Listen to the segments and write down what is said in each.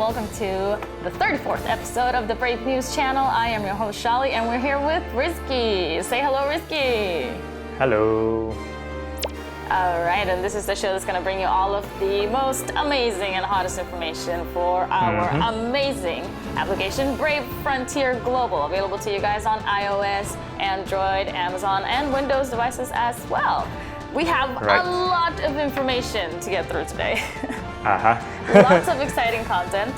welcome to the 34th episode of the Brave News channel. I am your host, Shali, and we're here with Rizky. Say hello, Rizky. Hello. All right, and this is the show that's going to bring you all of the most amazing and hottest information for our amazing application, Brave Frontier Global, available to you guys on iOS, Android, Amazon, and Windows devices as well. We have a lot of information to get through today. Lots of exciting content.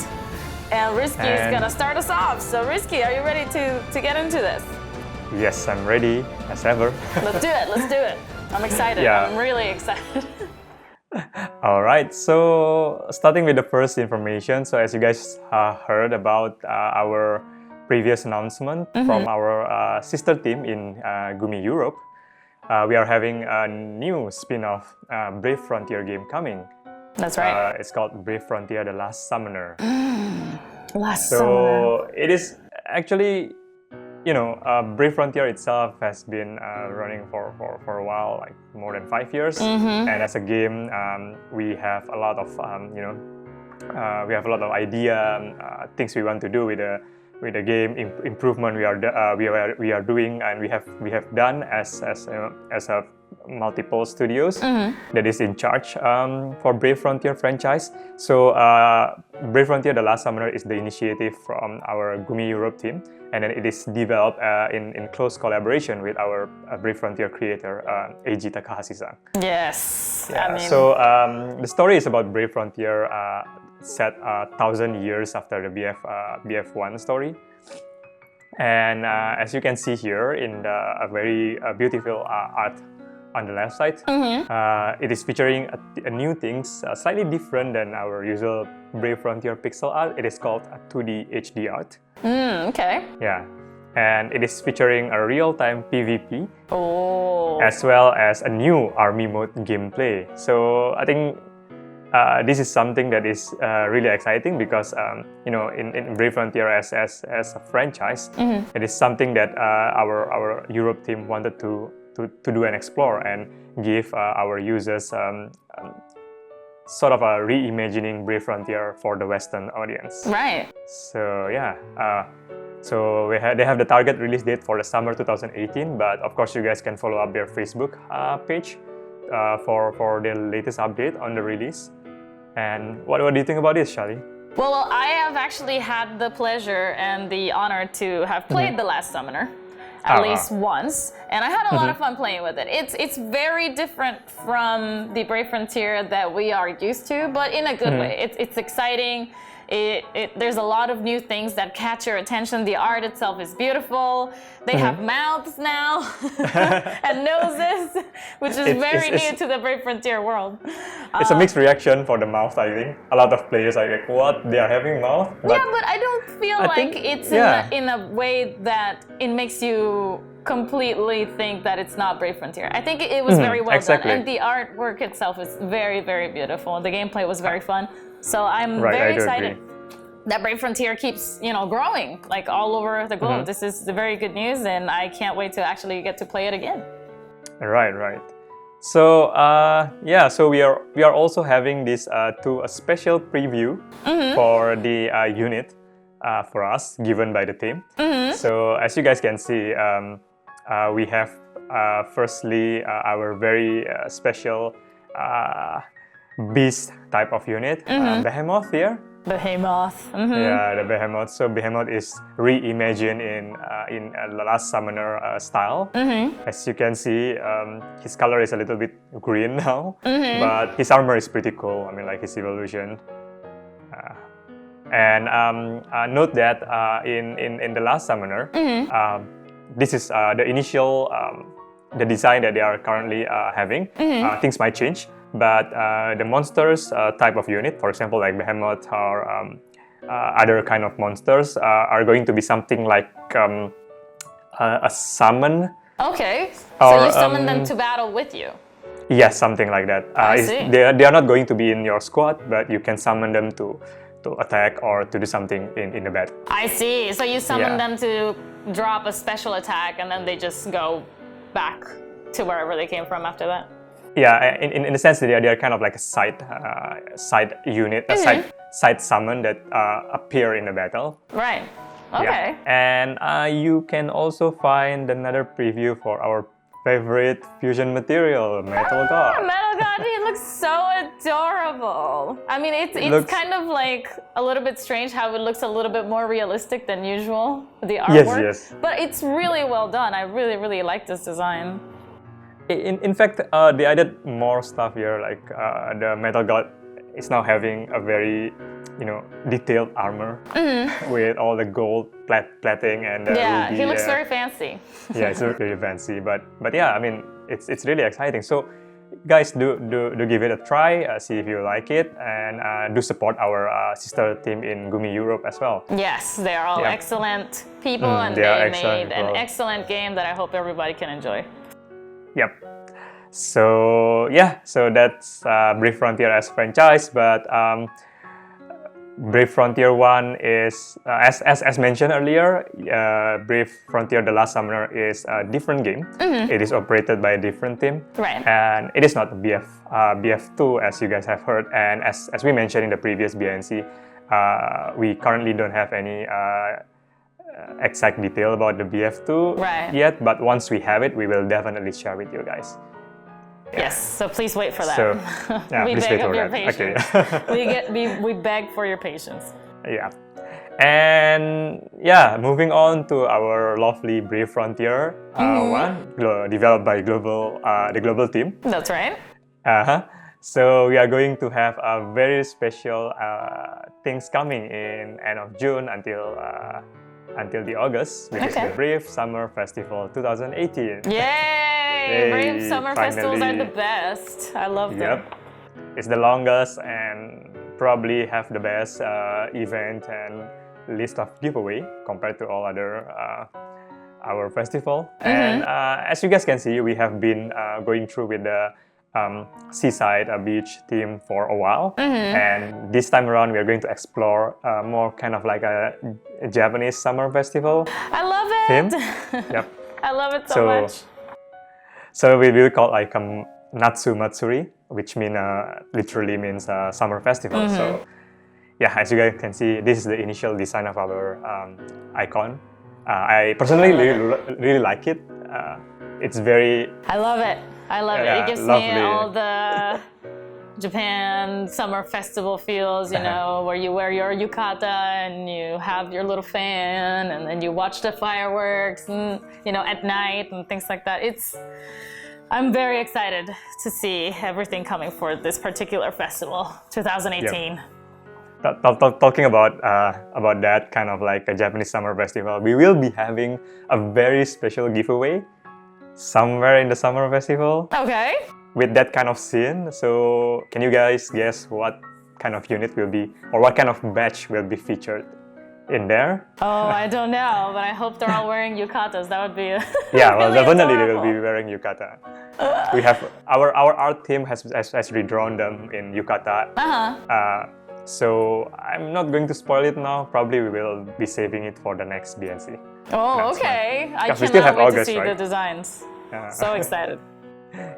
And Rizky is going to start us off. So Rizky, are you ready to get into this? Yes, I'm ready, as ever. Let's do it. I'm excited. I'm really excited. All right, so starting with the first information. So as you guys heard about our previous announcement from our sister team in Gumi Europe, we are having a new spin-off Brave Frontier game coming. That's right. It's called Brave Frontier: The Last Summoner. Summoner. So it is actually, Brave Frontier itself has been running for a while, like more than 5 years. And as a game, we have a lot of we have a lot of idea, things we want to do with the game, improvement we are doing, and we have done as a multiple studios that is in charge for Brave Frontier franchise. So Brave Frontier: The Last Summoner is the initiative from our Gumi Europe team, and then it is developed in close collaboration with our Brave Frontier creator, Eiji Takahashi-san. Yes. Yeah, so the story is about Brave Frontier set 1,000 years after the BF1 story. And as you can see here in a very beautiful art on the left side, it is featuring a new things, slightly different than our usual Brave Frontier pixel art. It is called a 2D HD art. Okay. Yeah, and it is featuring a real-time PvP, as well as a new army mode gameplay. So I think this is something that is really exciting because in Brave Frontier as a franchise, it is something that our Europe team wanted to do and explore and give our users sort of a reimagining Brave Frontier for the Western audience. Right. So yeah, so they have the target release date for the summer 2018, but of course you guys can follow up their Facebook page for the latest update on the release. And what do you think about this, Shali? Well, I have actually had the pleasure and the honor to have played The Last Summoner at least once, and I had a lot of fun playing with it. It's very different from the Brave Frontier that we are used to, but in a good way. It's exciting. There's a lot of new things that catch your attention. The art itself is beautiful. They have mouths now and noses, which is very new to the Brave Frontier world. It's a mixed reaction for the mouth, I think. A lot of players are like, what? They are having mouth? But I don't feel like it's in a way that it makes you completely think that it's not Brave Frontier. I think it was very well done, and the artwork itself is very, very beautiful. The gameplay was very fun. So I'm very excited that Brave Frontier keeps, growing like all over the globe. This is very good news, and I can't wait to actually get to play it again. Right. So so we are also having this a special preview for the unit for us given by the team. So as you guys can see, we have firstly our very special beast type of unit, Behemoth here. Behemoth. Yeah, the Behemoth. So Behemoth is reimagined in the Last Summoner style. As you can see, his color is a little bit green now, but his armor is pretty cool. I mean, like his evolution. And note that in the Last Summoner, this is the initial the design that they are currently having. Things might change. But the monsters type of unit, for example, like Behemoth or other kind of monsters, are going to be something like a summon. Okay, so you summon them to battle with you. Yes, something like that. I see. They are not going to be in your squad, but you can summon them to attack or to do something in the battle. I see. So you summon them to drop a special attack, and then they just go back to wherever they came from after that. Yeah, in a sense, they are kind of like a side unit, a side summon that appear in the battle. Right. Okay. Yeah. And you can also find another preview for our favorite fusion material, Metal God. Metal God, he looks so adorable. I mean, it's kind of like a little bit strange how it looks a little bit more realistic than usual, the artwork. Yes. But it's really well done. I really like this design. In fact, they added more stuff here, like the Metal God is now having a very, detailed armor with all the gold plating and the ruby, he looks very fancy. Yeah, it's very fancy, but yeah, I mean, it's really exciting. So, guys, do give it a try, see if you like it, and do support our sister team in Gumi Europe as well. Yes, they are all excellent people, and they made an excellent game that I hope everybody can enjoy. Yep. So yeah, so that's Brave Frontier as franchise, but Brave Frontier 1 is, as mentioned earlier, Brave Frontier The Last Summoner is a different game. It is operated by a different team. Right. And it is not BF2 as you guys have heard. And as we mentioned in the previous BNC, we currently don't have any exact detail about the BF2 yet, but once we have it, we will definitely share with you guys. Yeah. Yes, so please wait for that. So, yeah, we please beg wait for your that. patience. Okay. we beg for your patience. Yeah. And yeah, moving on to our lovely Brave Frontier one, developed by the global team. That's right. So we are going to have a very special things coming in end of June until the August, which is the Brave Summer Festival 2018. Yay! Brave Summer Festivals are the best. I love them. Yep. It's the longest and probably have the best event and list of giveaway compared to all other our festival. And as you guys can see, we have been going through with the seaside beach theme for a while, and this time around we are going to explore more kind of like a Japanese summer festival. I love it. Theme. Yep. I love it so much. So we will call it like Natsu Matsuri, which literally means summer festival. So yeah, as you guys can see, this is the initial design of our icon. I personally really like it. It's very... I love it. I love it. It gives me all the Japan summer festival feels, where you wear your yukata and you have your little fan and then you watch the fireworks and, at night and things like that. I'm very excited to see everything coming for this particular festival, 2018. Yep. Talking about that kind of like a Japanese summer festival, we will be having a very special giveaway somewhere in the summer festival. Okay. With that kind of scene. So can you guys guess what kind of unit will be, or what kind of batch will be featured in there? Oh, I don't know, but I hope they're all wearing yukatas. That would be yeah, well, really definitely adorable. They will be wearing yukata. We have our art team has redrawn them in yukata. So I'm not going to spoil it now. Probably we will be saving it for the next BNC. Oh, okay. I we still have cannot wait August, to see right? the designs. So excited.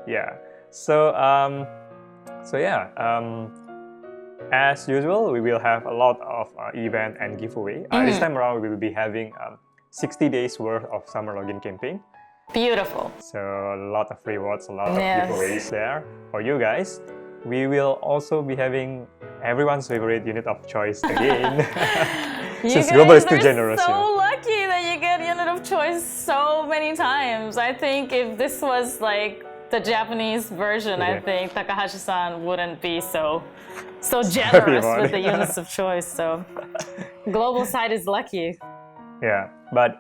Yeah. So as usual, we will have a lot of event and giveaway. This time around, we will be having 60 days worth of summer login campaign. Beautiful. So a lot of rewards, a lot of giveaways there for you guys. We will also be having everyone's favorite unit of choice again. Since Global is too generous. So lucky that you get unit of choice so many times. I think if this was like the Japanese version, I think Takahashi-san wouldn't be so generous with the units of choice. So global side is lucky. Yeah, but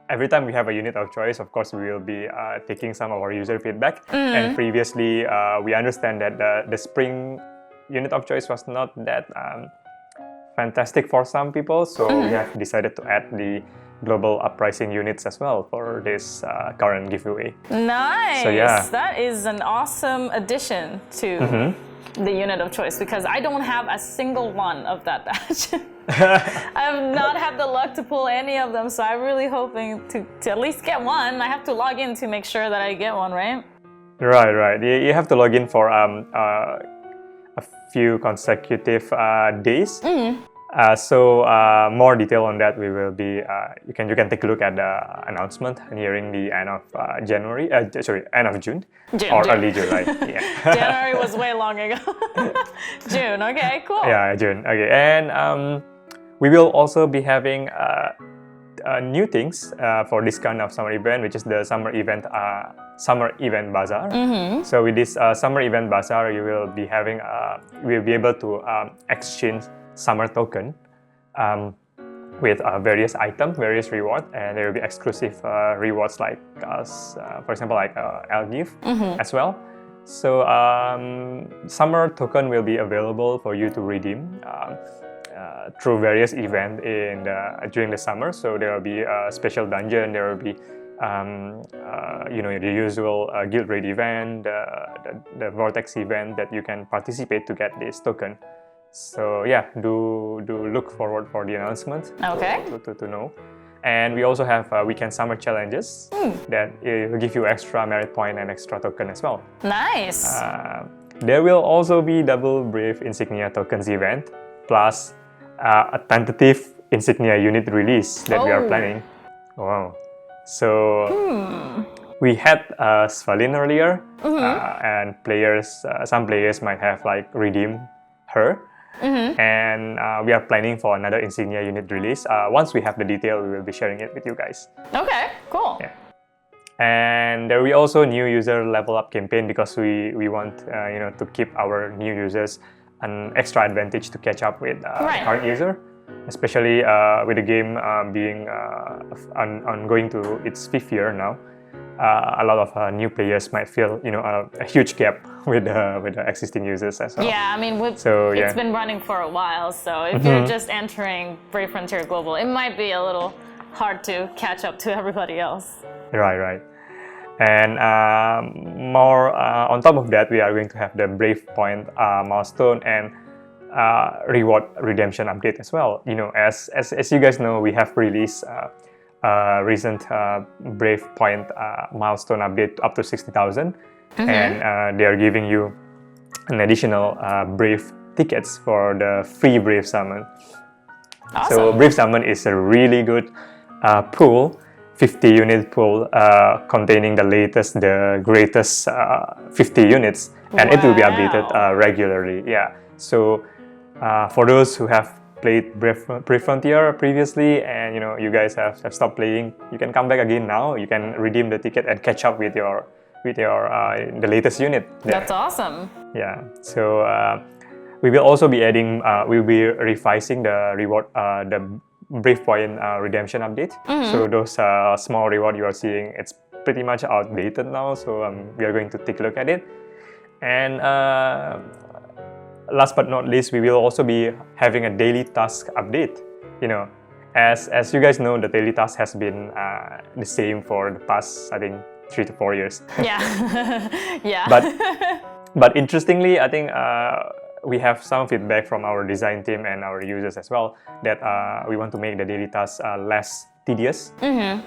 every time we have a unit of choice, of course, we will be taking some of our user feedback. And previously, we understand that the spring unit of choice was not that fantastic for some people. So we have decided to add the global uprising units as well for this current giveaway. Nice! So yeah. That is an awesome addition to the unit of choice because I don't have a single one of that batch. I have not had the luck to pull any of them, so I'm really hoping to at least get one. I have to log in to make sure that I get one, right? Right. You have to log in for a few consecutive days. So more detail on that we will be. You can take a look at the announcement nearing the end of January. End of June or early July. Yeah. January was way long ago. June. Okay. Cool. Yeah, June. Okay, and we will also be having new things for this kind of summer event, which is the summer event bazaar. So with this summer event bazaar, you will be having we'll be able to exchange summer token with various items, various rewards, and there will be exclusive rewards like for example, like I'll give as well. So summer token will be available for you to redeem through various events during the summer. So there will be a special dungeon, there will be the usual guild raid event, the Vortex event that you can participate to get this token. So yeah, do look forward for the announcement. Okay. To know. And we also have weekend summer challenges that will give you extra merit point and extra token as well. Nice. There will also be double brave insignia tokens event, plus a tentative insignia unit release that we are planning. Wow. So we had Svalin earlier, and some players might have like redeemed her. And we are planning for another insignia unit release. Once we have the detail, we will be sharing it with you guys. Okay, cool. Yeah. And there will be also new user level up campaign because we want to keep our new users an extra advantage to catch up with current user, especially with the game being going to its 5th year now. A lot of new players might feel a huge gap with the existing users as well. Yeah, I mean, it's been running for a while, so if you're just entering Brave Frontier Global, it might be a little hard to catch up to everybody else. Right. And more on top of that, we are going to have the Brave Point milestone and reward redemption update as well. As you guys know, we have released recent Brave Point milestone update up to 60,000, and they are giving you an additional Brave tickets for the free Brave Summon. Awesome. So Brave Summon is a really good pool, 50 unit pool containing the greatest 50 units, and it will be updated regularly. Yeah. So for those who have played Brave Frontier previously and you guys have stopped playing, you can come back again now. You can redeem the ticket and catch up with your the latest unit there. That's awesome. Yeah. So we will also be adding we'll be revising the reward the Brave Point redemption update. So those small reward you are seeing, it's pretty much outdated now, so we are going to take a look at it. And last but not least, we will also be having a daily task update. As you guys know, the daily task has been the same for the past, I think, 3 to 4 years. Yeah. Yeah. But interestingly, I think we have some feedback from our design team and our users as well that we want to make the daily tasks less tedious.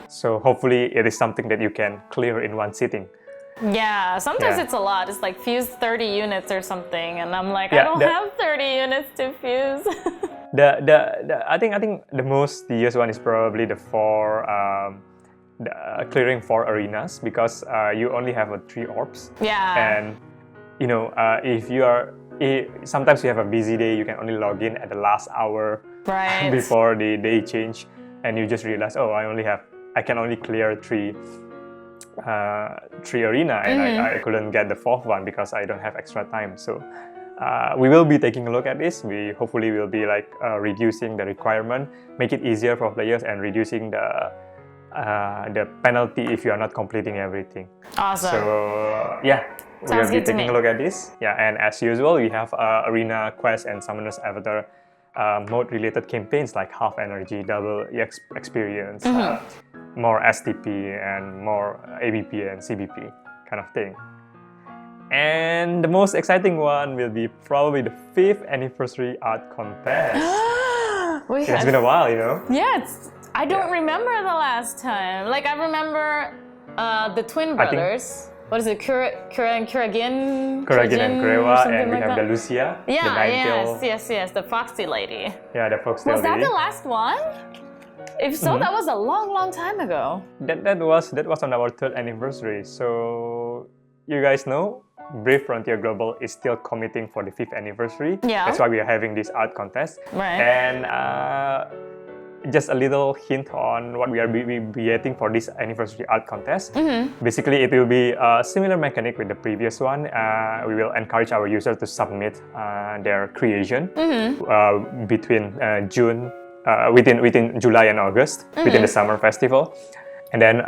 So hopefully it is something that you can clear in one sitting. Yeah, sometimes it's a lot. It's like fuse 30 units or something, and I'm like, I don't have 30 units to fuse. I think the most tedious one is probably the clearing 4 arenas, because you only have 3 orbs. Yeah. And sometimes you have a busy day, you can only log in at the last hour before the day change, and you just realize, I can only clear 3 arena, and I couldn't get the 4th one because I don't have extra time. So we will be taking a look at this. We hopefully will be reducing the requirement, make it easier for players, and reducing the penalty if you are not completing everything. Awesome. So yeah, we will be taking a look at this. Yeah, and as usual, we have arena quest and summoner's avatar mode related campaigns like half energy, double experience, more STP, and more ABP and CBP kind of thing. And the most exciting one will be probably the 5th anniversary art contest. It has been a while, you know. Yeah, I don't remember the last time. Like I remember the twin brothers. What is it? Kuragin and Kurewa, and we have the Lucia. Yeah, the nine-tail. yes, the foxy lady. Yeah, the foxtail Was that lady. the last one? If so, that was a long time ago. That was on our 3rd anniversary. So you guys know, Brave Frontier Global is still committing for the 5th anniversary. Yeah. That's why we are having this art contest. Right. And just a little hint on what we are creating for this anniversary art contest. Basically, it will be a similar mechanic with the previous one. We will encourage our users to submit their creation between June, within July and August, within the summer festival, and then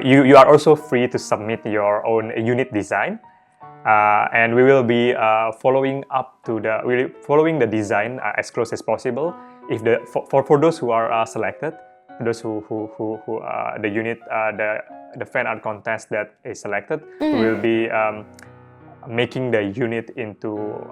you are also free to submit your own unit design. And we will be following the design as close as possible. If for those who are selected, those who the unit the fan art contest that is selected, we will be making the unit into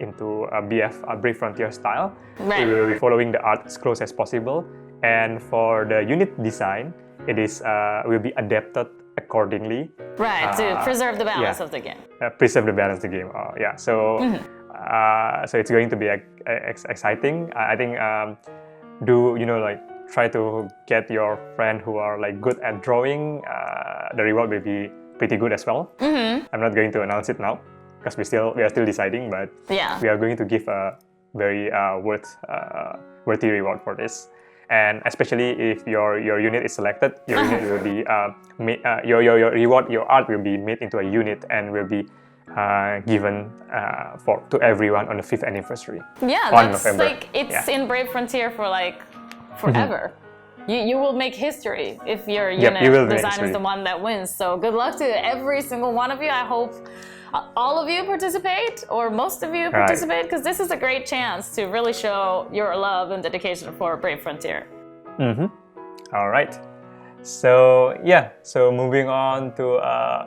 a Brave Frontier style. Right. We will be following the art as close as possible, and for the unit design, it is will be adapted accordingly. Right, to preserve the balance of the game. Preserve the balance of the game. So it's going to be exciting. I think try to get your friend who are like good at drawing. The reward will be pretty good as well. I'm not going to announce it now because we are still deciding, but we are going to give a very worthy reward for this. And especially if your unit is selected, your unit will be your reward, your art will be made into a unit and will be given to everyone on the 5th anniversary. Yeah, on that's November. like it's in Brave Frontier for like forever. You will make history if your unit design is the one that wins. So good luck to every single one of you. I hope all of you participate, or most of you participate, because this is a great chance to really show your love and dedication for Brave Frontier. All right. So moving on to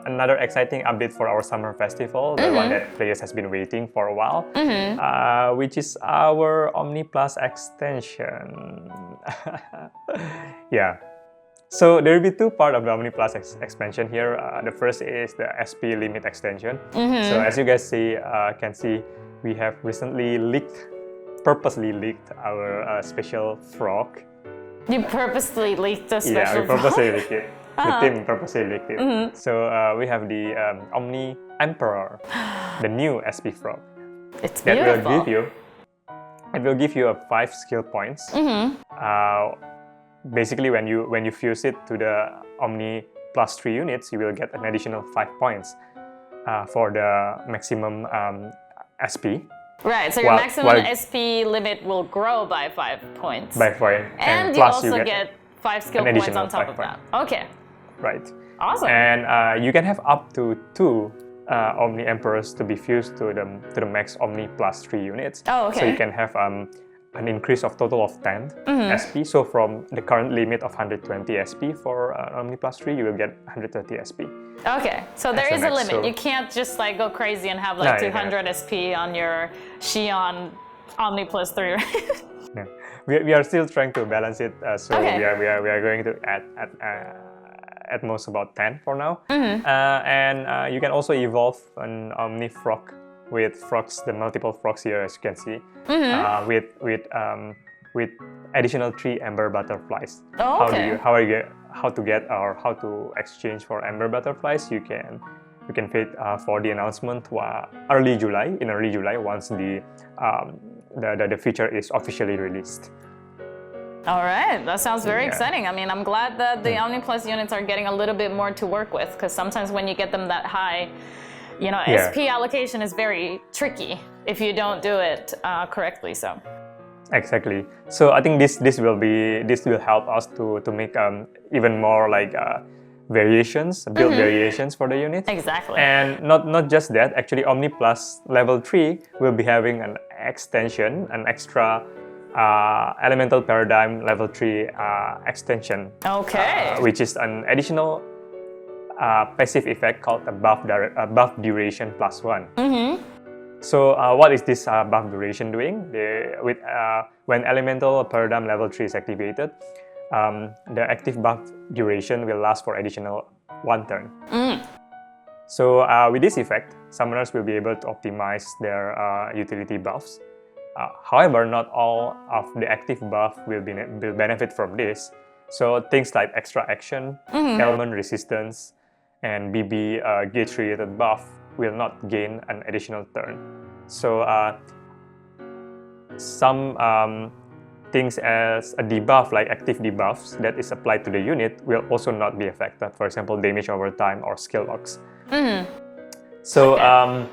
another exciting update for our summer festival, the one that players has been waiting for a while, which is our Omni Plus extension. So there will be 2 parts of the Omni Plus expansion here. The first is the SP limit extension. So as you guys can see, we have recently purposely leaked our special frog. You purposely leaked the special frog? Yeah, we purposely leaked it. The team purposely leaked it. So we have the Omni Emperor, the new SP frog. It's beautiful. It will give you 5 skill points. Basically, when you fuse it to the Omni plus 3 units, you will get an additional 5 points for the maximum SP. Right, so your maximum SP limit will grow by 5 points. By 5. And you also get 5 skill points on top of that. Okay. Right. Awesome. And you can have up to 2 Omni Emperors to be fused to the max Omni plus 3 units. Oh, okay. So you can have an increase of total of 10 SP. So from the current limit of 120 SP for Omni plus 3, you will get 130 SP. Okay, so there is a limit. So you can't just like go crazy and have like 200 SP on your Xion Omni plus 3, right? Yeah. We are still trying to balance it. So we are going to add at most about 10 for now. And you can also evolve an Omni Frog with frogs, the multiple frogs here, as you can see, with additional 3 Ember Butterflies. Oh, okay. How to exchange for Ember Butterflies? You can wait for the announcement in early July once the feature is officially released. All right, that sounds very exciting. I mean, I'm glad that the Omni Plus units are getting a little bit more to work with, because sometimes when you get them that high, SP allocation is very tricky if you don't do it correctly. So. Exactly. So I think this will help us to make even more like variations, build variations for the unit. Exactly. And not just that. Actually, Omni Plus level 3 will be having an extension, an extra Elemental Paradigm level 3 extension. Okay. Which is an additional passive effect called a buff duration +1. So what is this buff duration doing? When elemental paradigm level 3 is activated, the active buff duration will last for additional 1 turn. So with this effect, summoners will be able to optimize their utility buffs. However, not all of the active buff will benefit from this. So things like extra action, element resistance, and BB gauge-related buff will not gain an additional turn. So some things as a debuff, like active debuffs that is applied to the unit, will also not be affected. For example, damage over time or skill locks. So,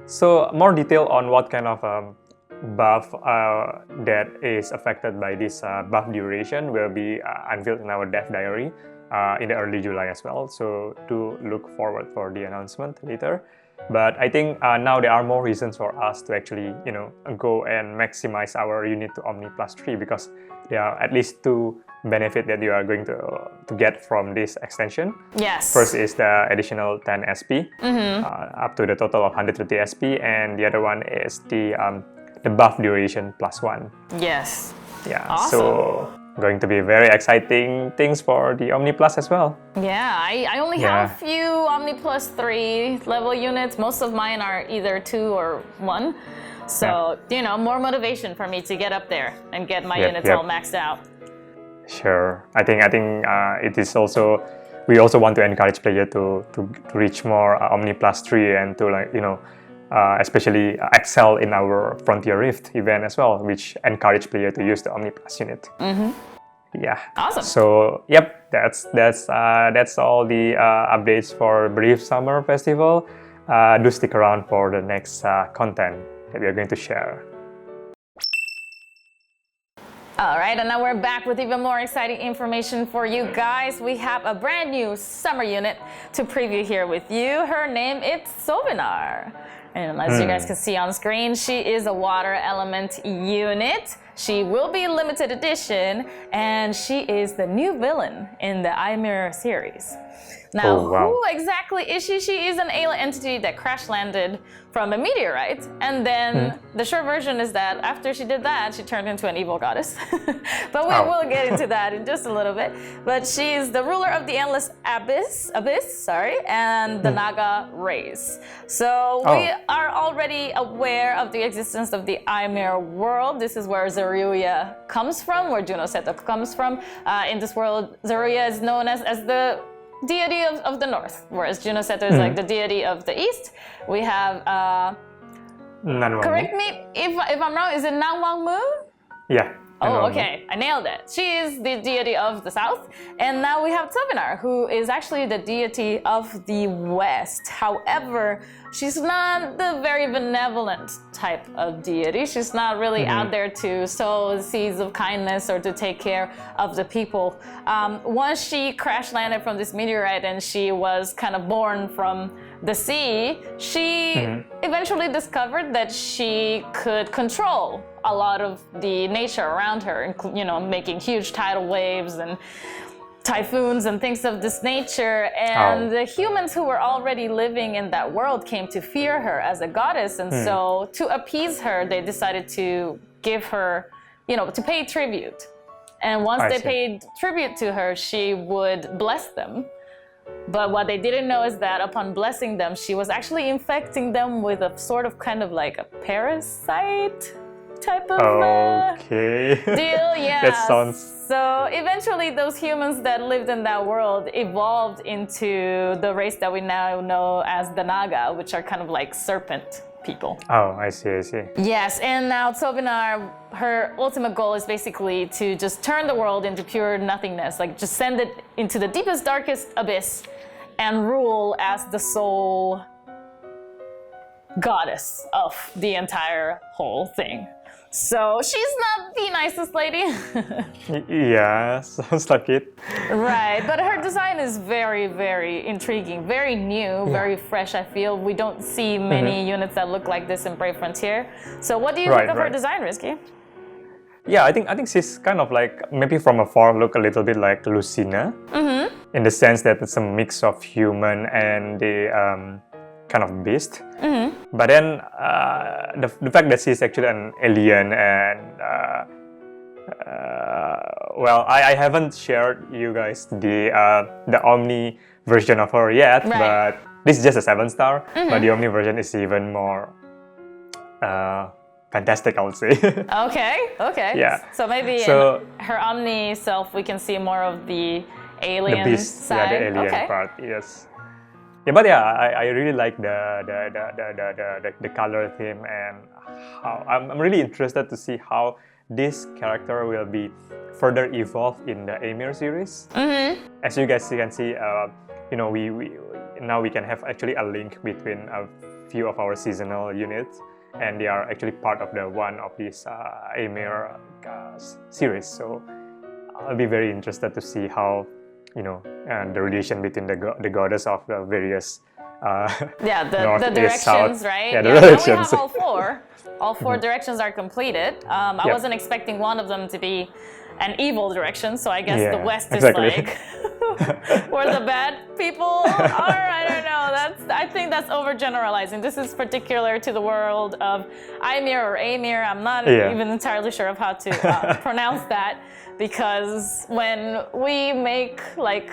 so more detail on what kind of buff that is affected by this buff duration will be unveiled in our dev diary in the early July as well. So do look forward for the announcement later. But I think now there are more reasons for us to actually, go and maximize our unit to Omni plus 3, because there are at least 2 benefits that you are going to get from this extension. Yes. First is the additional 10 SP, up to the total of 130 SP, and the other one is the buff duration plus 1. Yes. Yeah. Awesome. So going to be very exciting things for the Omni Plus as well. Yeah, I only have a few Omni Plus 3 level units. Most of mine are either 2 or 1. So, more motivation for me to get up there and get my units all maxed out. Sure. I think it is also, we also want to encourage players to reach more Omni Plus 3 and to especially excel in our Frontier Rift event as well, which encourage players to use the Omni Plus unit. Yeah. Awesome. So yep, that's all the updates for Brief Summer Festival. Do stick around for the next content that we are going to share. All right, and now we're back with even more exciting information for you guys. We have a brand new summer unit to preview here with you. Her name is Tsovinar. And as you guys can see on screen, she is a water element unit. She will be limited edition, and she is the new villain in the Ymir series. Now, who exactly is she? She is an alien entity that crash landed from a meteorite, and then the short version is that after she did that, she turned into an evil goddess. But we will get into that in just a little bit. But she's the ruler of the endless abyss, and the Naga race. So we are already aware of the existence of the Ymir world. This is where Zeruiah comes from, where Juno Seto comes from. In this world, Zeruiah is known as the deity of the north, whereas Juno Seto is like the deity of the east. We have correct me if I'm wrong, is it Nangwangmu? Yeah. Oh, okay, I nailed it. She is the deity of the south, and now we have Tsovinar, who is actually the deity of the west. However, she's not the very benevolent type of deity. She's not really out there to sow seeds of kindness or to take care of the people. Once she crash landed from this meteorite and she was kind of born from the sea, she eventually discovered that she could control a lot of the nature around her, making huge tidal waves and typhoons and things of this nature. And the humans who were already living in that world came to fear her as a goddess. And so to appease her, they decided to give her, to pay tribute. And once they paid tribute to her, she would bless them. But what they didn't know is that upon blessing them, she was actually infecting them with a sort of kind of like a parasite type of deal. Yeah. That sounds... So eventually those humans that lived in that world evolved into the race that we now know as the Naga, which are kind of like serpent people. Oh, I see. Yes, and now Tsovinar, her ultimate goal is basically to just turn the world into pure nothingness, like just send it into the deepest, darkest abyss and rule as the sole goddess of the entire whole thing. So she's not the nicest lady. Yeah, sounds like it. Right, but her design is very, very intriguing, very new, very fresh, I feel. We don't see many units that look like this in Brave Frontier. So what do you think of her design, Rizky? Yeah, I think she's kind of like, maybe from afar look a little bit like Lucina. In the sense that it's a mix of human and the kind of beast. But then the fact that she's actually an alien and well, I haven't shared you guys the Omni version of her yet, but this is just a 7-star. But the Omni version is even more fantastic, I would say. Okay. Yeah. So maybe in her Omni self, we can see more of the alien the beast, side. Yeah, the alien part. Yes. Yeah, but yeah, I really like the color theme, and how I'm really interested to see how this character will be further evolved in the Amir series. As you guys can see, you know, we now we can have actually a link between a few of our seasonal units, and they are actually part of the one of this Amir series. So I'll be very interested to see how, you know, the relation between the goddess of the various the north, directions, east, south. right? Yeah, the directions. Now we have all four. All four directions are completed. I wasn't expecting one of them to be an evil direction, so I guess the west is like we're the bad people. Or I don't know. I think that's overgeneralizing. This is particular to the world of Ymir or Amir. I'm not even entirely sure of how to pronounce that, because when we make like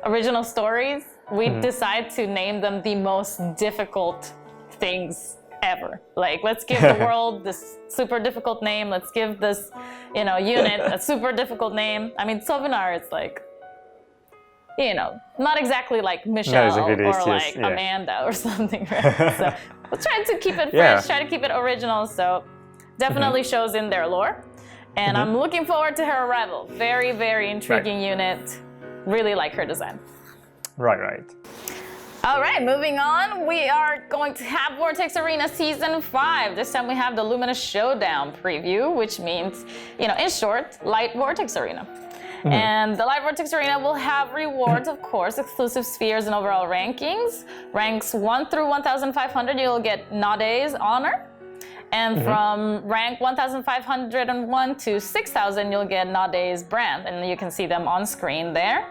original stories, we decide to name them the most difficult things ever. Like, let's give the world this super difficult name. Let's give this, you know, unit a super difficult name. I mean, Tsovinar is like, you know, not exactly like Michelle or like Amanda or something, right? So we're trying to keep it fresh, try to keep it original. So definitely shows in their lore. And I'm looking forward to her arrival. Very, very intriguing unit. Really like her design. Right. All right, moving on. We are going to have Vortex Arena Season 5. This time we have the Luminous Showdown preview, which means, you know, in short, Light Vortex Arena. And the Light Vortex Arena will have rewards, of course, exclusive spheres and overall rankings. Ranks 1 through 1,500, you'll get Nade's Honor. And from rank 1,501 to 6,000, you'll get Nade's Brand. And you can see them on screen there.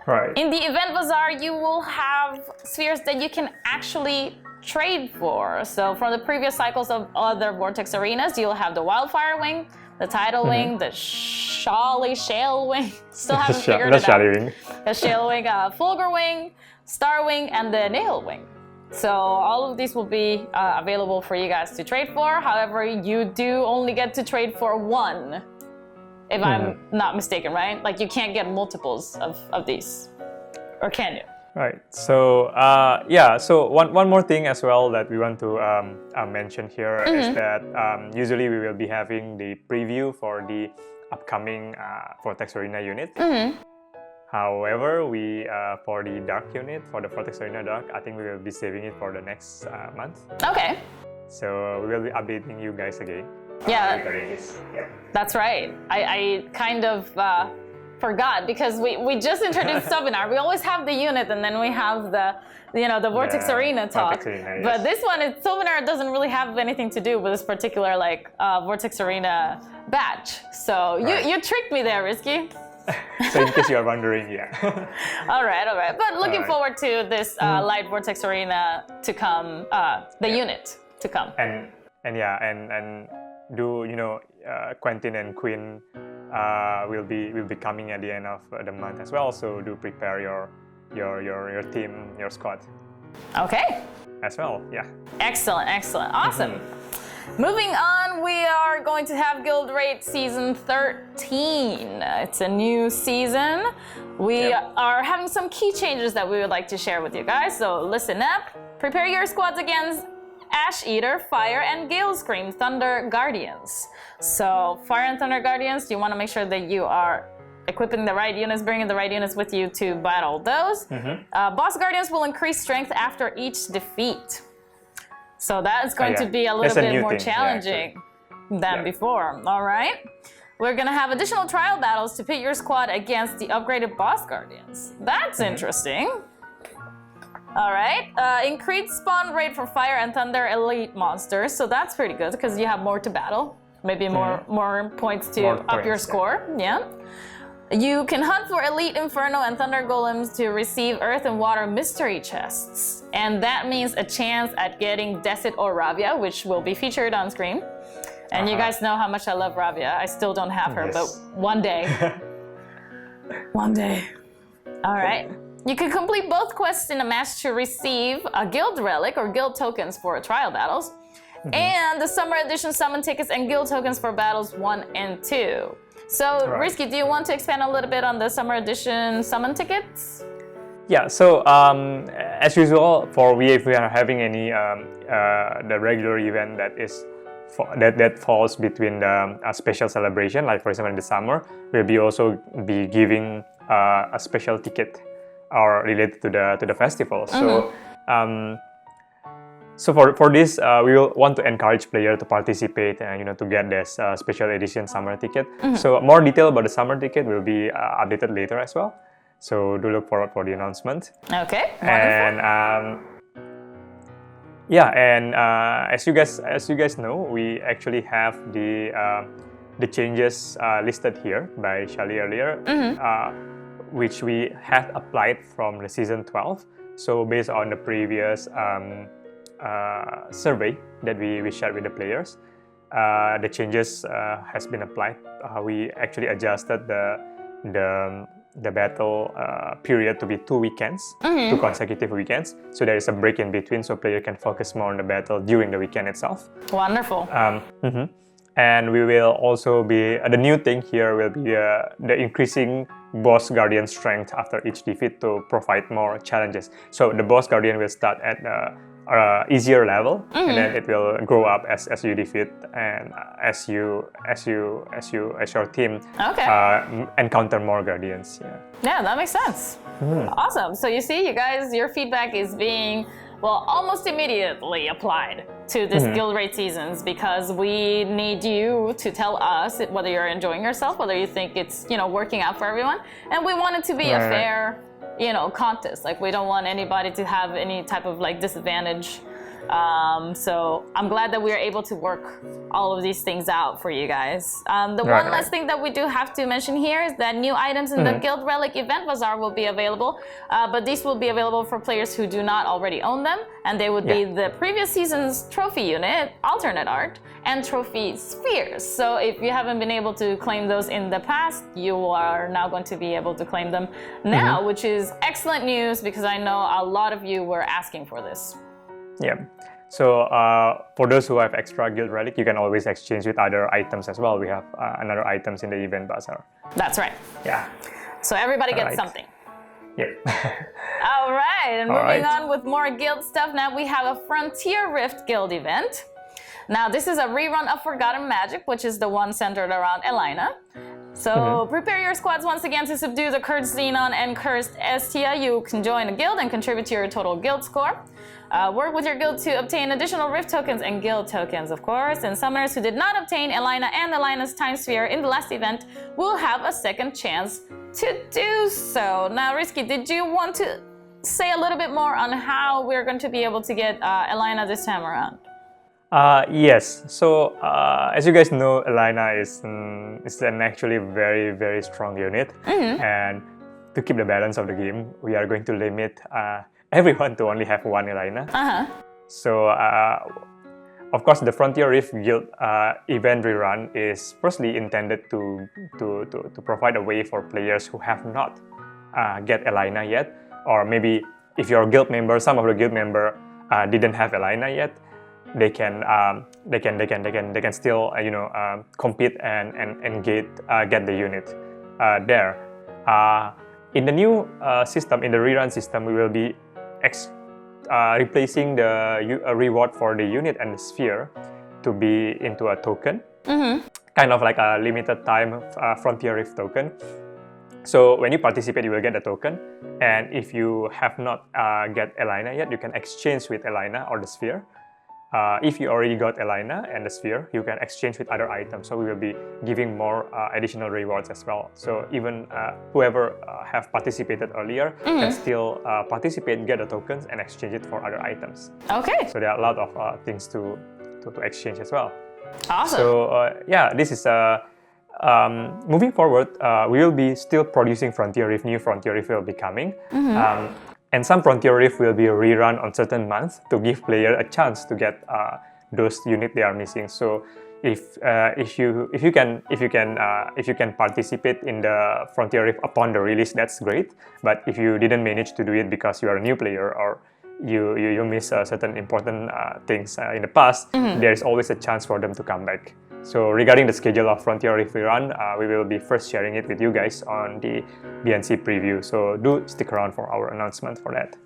Right. In the Event Bazaar, you will have spheres that you can actually trade for. So from the previous cycles of other Vortex Arenas, you'll have the Wildfire Wing, the Tidal Wing, the Shale Wing, still haven't figured it out. The Shale Wing, Fulgur Wing, Star Wing, and the Nihil Wing. So all of these will be available for you guys to trade for. However, you do only get to trade for one, if I'm not mistaken, right? Like, you can't get multiples of these, or can you? Right. So so one more thing as well that we want to mention here is that usually we will be having the preview for the upcoming Vortex Arena unit. However, we for the Dark unit, for the Vortex Arena Dark, I think we will be saving it for the next month. Okay. So we will be updating you guys again. Yeah, that's right. I kind of forgot, because we just introduced Tsovinar. We always have the unit, and then we have the Vortex Arena talk. But this one, Tsovinar doesn't really have anything to do with this particular like Vortex Arena batch. So you tricked me there, Risky. So in case you are wondering, All right. But looking forward to this Light Vortex Arena to come, the unit to come. And do, you know, Quentin and Quinn will be coming at the end of the month as well. So do prepare your team, your squad. Okay. As well, Excellent, awesome. Moving on, we are going to have Guild Raid Season 13. It's a new season. We are having some key changes that we would like to share with you guys. So listen up. Prepare your squads against Ash Eater, Fire, and Gale Scream Thunder Guardians. So Fire and Thunder Guardians, you want to make sure that you are equipping the right units, bringing the right units with you to battle those. Boss Guardians will increase strength after each defeat. So that is going to be a little bit more challenging than before. All right. We're going to have additional trial battles to pit your squad against the upgraded Boss Guardians. That's interesting. All right, increased spawn rate for Fire and Thunder Elite monsters, so that's pretty good because you have more to battle, maybe more points to up your score. You can hunt for Elite Inferno and Thunder Golems to receive Earth and Water mystery chests. And that means a chance at getting Desit or Ravia, which will be featured on screen. And you guys know how much I love Ravia. I still don't have her, but one day. One day. All right. You can complete both quests in a match to receive a guild relic or guild tokens for trial battles. And the Summer Edition summon tickets and guild tokens for battles 1 and 2. So, Risky, do you want to expand a little bit on the Summer Edition summon tickets? Yeah, so as usual, for VA, if we are having any the regular event that falls between the special celebration, like for example in the summer, we'll also be giving a special ticket or related to the festival. So for this, we will want to encourage players to participate and to get this special edition summer ticket. So more detail about the summer ticket will be updated later as well. So do look forward for the announcement. Okay. Wonderful. And as you guys know, we actually have the changes listed here by Shali earlier, which we had applied from the season 12. So based on the previous survey that we shared with the players, the changes has been applied. We actually adjusted the battle period to be 2 weekends, 2 consecutive weekends. So there is a break in between, so player can focus more on the battle during the weekend itself. Wonderful. And we will also be the new thing here will be the increasing boss guardian strength after each defeat to provide more challenges. So the boss guardian will start at easier level, and then it will grow up as you defeat and as your team encounter more guardians. Yeah, that makes sense. Awesome. So you see, you guys, your feedback is being almost immediately applied to this guild raid seasons, because we need you to tell us whether you're enjoying yourself, whether you think it's working out for everyone, and we want it to be a fair contest. Like, we don't want anybody to have any type of disadvantage. So I'm glad that we are able to work all of these things out for you guys. The one last thing that we do have to mention here is that new items in the Guild Relic Event Bazaar will be available, but these will be available for players who do not already own them, and they would be the previous season's trophy unit, alternate art, and trophy spheres. So if you haven't been able to claim those in the past, you are now going to be able to claim them now, which is excellent news, because I know a lot of you were asking for this. Yeah. So for those who have extra guild relic, you can always exchange with other items as well. We have another items in the event bazaar. That's right. Yeah. So everybody gets something. Yeah. All right. And moving on with more guild stuff. Now we have a Frontier Rift guild event. Now this is a rerun of Forgotten Magic, which is the one centered around Elina. So prepare your squads once again to subdue the Cursed Xenon and Cursed Estia. You can join a guild and contribute to your total guild score. Work with your guild to obtain additional Rift tokens and guild tokens, of course. And summoners who did not obtain Elina and Elina's Time Sphere in the last event will have a second chance to do so. Now, Risky, did you want to say a little bit more on how we're going to be able to get Elina this time around? Yes. So as you guys know, Elina is an actually very, very strong unit. And to keep the balance of the game, we are going to limit everyone to only have one Elina. So of course, the Frontier Rift Guild event rerun is firstly intended to provide a way for players who have not get Elina yet, or maybe if you're a guild member, some of the guild member didn't have Elina yet, they can still compete and get the unit there. In the new system, in the rerun system, we will be replacing the reward for the unit and the sphere to be into a token, kind of like a limited time Frontier Rift token. So when you participate, you will get a token, and if you have not get Elina yet, you can exchange with Elina or the sphere. If you already got Elina and the sphere, you can exchange with other items. So we will be giving more additional rewards as well. So even whoever have participated earlier can still participate, get the tokens, and exchange it for other items. Okay. So there are a lot of things to exchange as well. Awesome. So yeah, this is moving forward, we will be still producing Frontier Rift. New Frontier Rift will be coming. And some Frontier Rift will be rerun on certain months to give player a chance to get those units they are missing. So if you can participate in the Frontier Rift upon the release, that's great. But if you didn't manage to do it because you are a new player or you miss certain important things in the past, there is always a chance for them to come back. So regarding the schedule of Frontier Rift rerun, we will be first sharing it with you guys on the BNC preview. So do stick around for our announcement for that.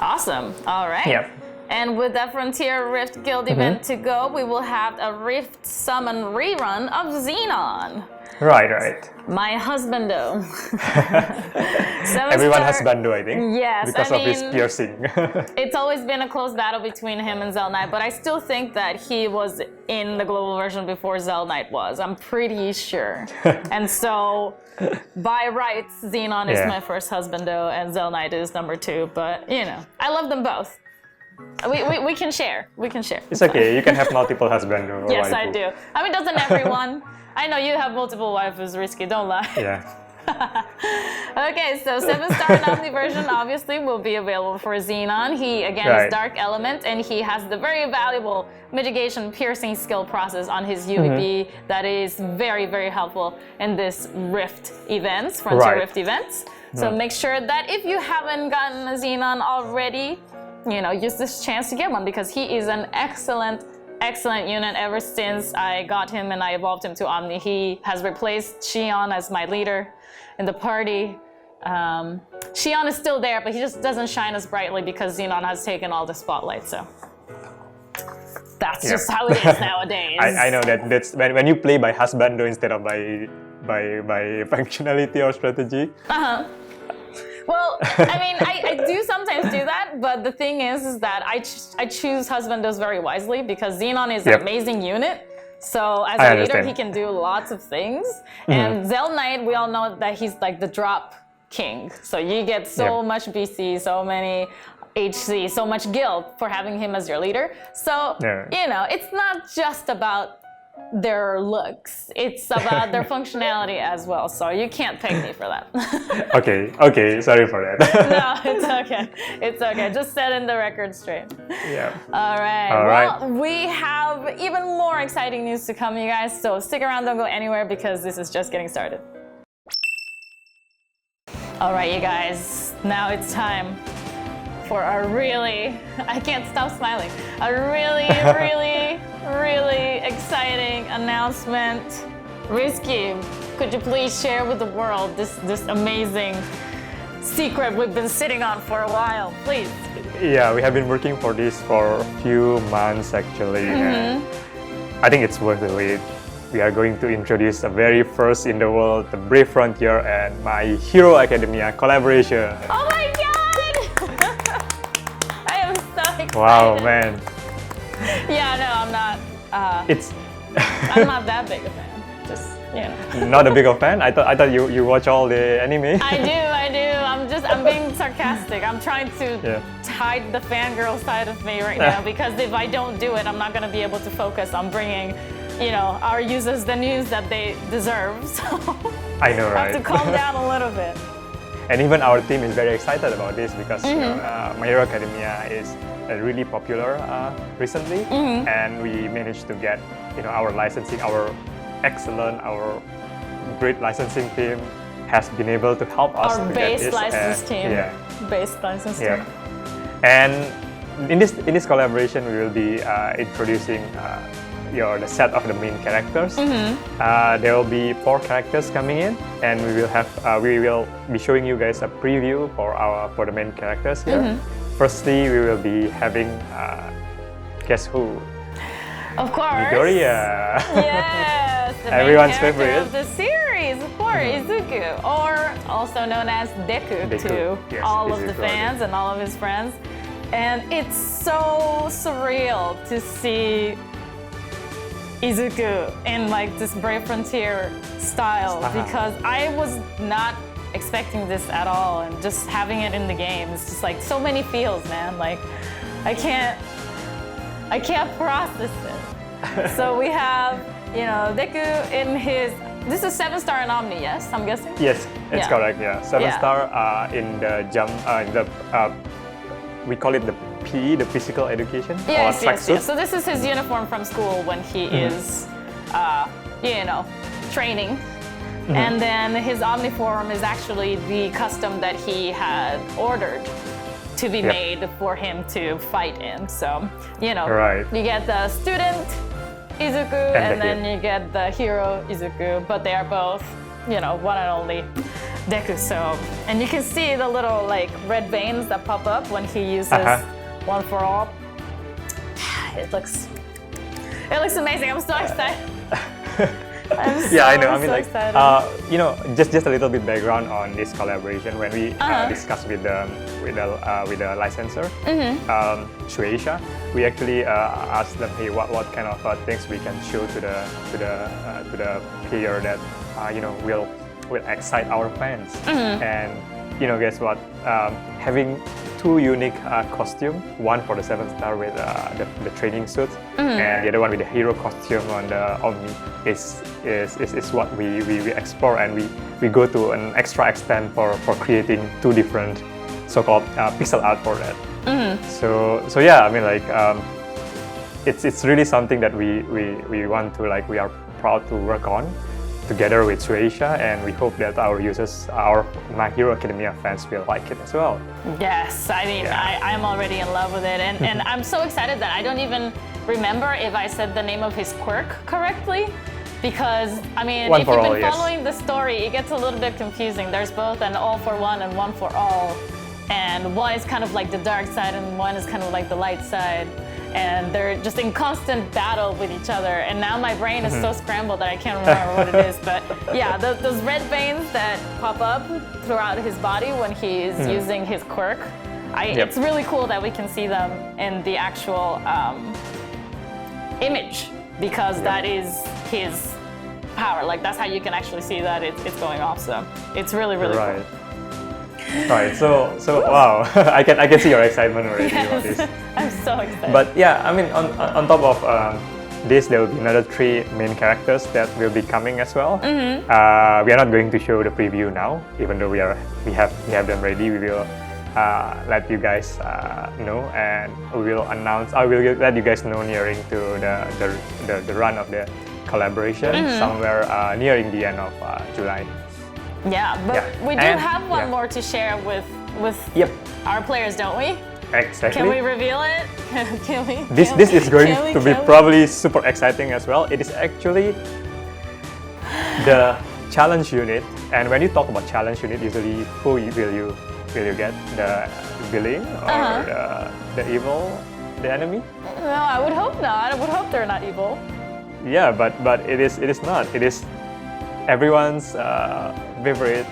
Awesome. All right. Yep. And with that Frontier Rift Guild event to go, we will have a Rift Summon rerun of Xenon. Right. My husbando. Everyone has Bando, I think. Yes, because of his piercing. It's always been a close battle between him and Zel Knight, but I still think that he was in the global version before Zel Knight was. I'm pretty sure. And so, by rights, Xenon is my first husbando and Zel Knight is number 2. But you know, I love them both. We can share. We can share. It's okay. You can have multiple husbando. Yes, I do. I mean, doesn't everyone? I know you have multiple waifus, Risky, don't lie. Yeah. Okay, so 7-star and Omni version obviously will be available for Xenon. He, again, is Dark Element, and he has the very valuable mitigation piercing skill process on his UEB that is very, very helpful in this Rift events, Frontier Rift events. So make sure that if you haven't gotten a Xenon already, you know, use this chance to get one because he is an excellent unit. Ever since I got him and I evolved him to Omni, he has replaced Xion as my leader in the party. Xion is still there, but he just doesn't shine as brightly because Xenon has taken all the spotlight, so that's just how it is nowadays. I know that's when you play by husbando instead of by functionality or strategy. Well, I mean, I do sometimes do that, but the thing is that I choose husbandos very wisely because Xenon is an amazing unit. So as a leader, he can do lots of things. And Zel Knight, we all know that he's like the drop king. So you get so much BC, so many HC, so much guild for having him as your leader. So, you know, it's not just about their looks, it's about their functionality as well, so you can't peg me for that. okay, sorry for that. No, it's okay, just setting the record straight. All right, well, we have even more exciting news to come, you guys, so stick around, don't go anywhere because this is just getting started. All right, you guys, now it's time for a really, I can't stop smiling, a really exciting announcement. Risky, could you please share with the world this amazing secret we've been sitting on for a while, please? Yeah, we have been working for this for a few months actually. And I think it's worth the wait. We are going to introduce the very first in the world, the Brave Frontier and My Hero Academia collaboration. Oh my god! I am so excited. Wow, man. Yeah, no, I'm not. I'm not that big a fan. Just, you know. Not a big of fan? I thought you watch all the anime. I do. I'm being sarcastic. I'm trying to hide the fangirl side of me right now because if I don't do it, I'm not going to be able to focus on bringing, you know, our users the news that they deserve. So I know, right? I have to calm down a little bit. And even our team is very excited about this because you know, My Hero Academia is really popular recently, and we managed to get, you know, our licensing, our great licensing team has been able to help us our to base get this. license team. Base license team. And in this collaboration, we will be introducing the set of the main characters. There will be 4 characters coming in, and we will be showing you guys a preview for the main characters here. Firstly, we will be having guess who? Of course. Midoriya. Yes, the everyone's main character favorite of the series, of course, Izuku, or also known as Deku to all of the fans and all of his friends. And it's so surreal to see Izuku in like this Brave Frontier style because I was not expecting this at all, and just having it in the game, it's just like so many feels, man. Like I can't process it. So we have, you know, Deku in his this is 7-star in Omni, yes? I'm guessing? Yes, it's Yeah. correct. Yeah, 7-star in the jump. We call it the PE, the physical education. Yes, or yes, tracksuit. yes. So this is his uniform from school when he is, training. And then his Omniform is actually the custom that he had ordered to be made for him to fight in. So, Right. you get the student Izuku and then you get the hero Izuku, but they are both, one and only Deku. So, and you can see the little like red veins that pop up when he uses One for All. It looks amazing. I'm so excited. I know. I mean, so like, excited. just a little bit background on this collaboration. When we discussed with the licensor, Shueisha, we actually asked them, hey, what kind of things we can show to the player that will excite our fans. And guess what? Having two unique costumes, one for the 7-star with the training suit, and the other one with the hero costume on the Omni is what we explore, and we go to an extra extent for creating two different so-called pixel art for that. So yeah, I mean, like it's really something that we want to, like, we are proud to work on together with Shueisha, and we hope that our users, our My Hero Academia fans, will like it as well. Yes, I mean, I'm already in love with it, and I'm so excited that I don't even remember if I said the name of his quirk correctly, because, I mean, if you've been following the story, it gets a little bit confusing. There's both an all for one and one for all, and one is kind of like the dark side and one is kind of like the light side. And they're just in constant battle with each other. And now my brain is so scrambled that I can't remember what it is. But yeah, those red veins that pop up throughout his body when he's using his quirk, it's really cool that we can see them in the actual image, because that is his power. Like, that's how you can actually see that it's going off. So it's really, really cool. Right, so wow, I can see your excitement already about this. I'm so excited. But yeah, I mean, on top of this, there will be another 3 main characters that will be coming as well. We are not going to show the preview now, even though we have them ready. We will let you guys know, and we will announce. I will let you guys know nearing to the run of the collaboration somewhere nearing the end of July. Yeah, but we do have one more to share with our players, don't we? Exactly. Can we reveal it? This is going to be probably super exciting as well. It is actually the challenge unit, and when you talk about challenge unit, usually who will you get? The villain or the evil, the enemy? No, I would hope not. I would hope they're not evil. Yeah, but it is not. It is everyone's favorite,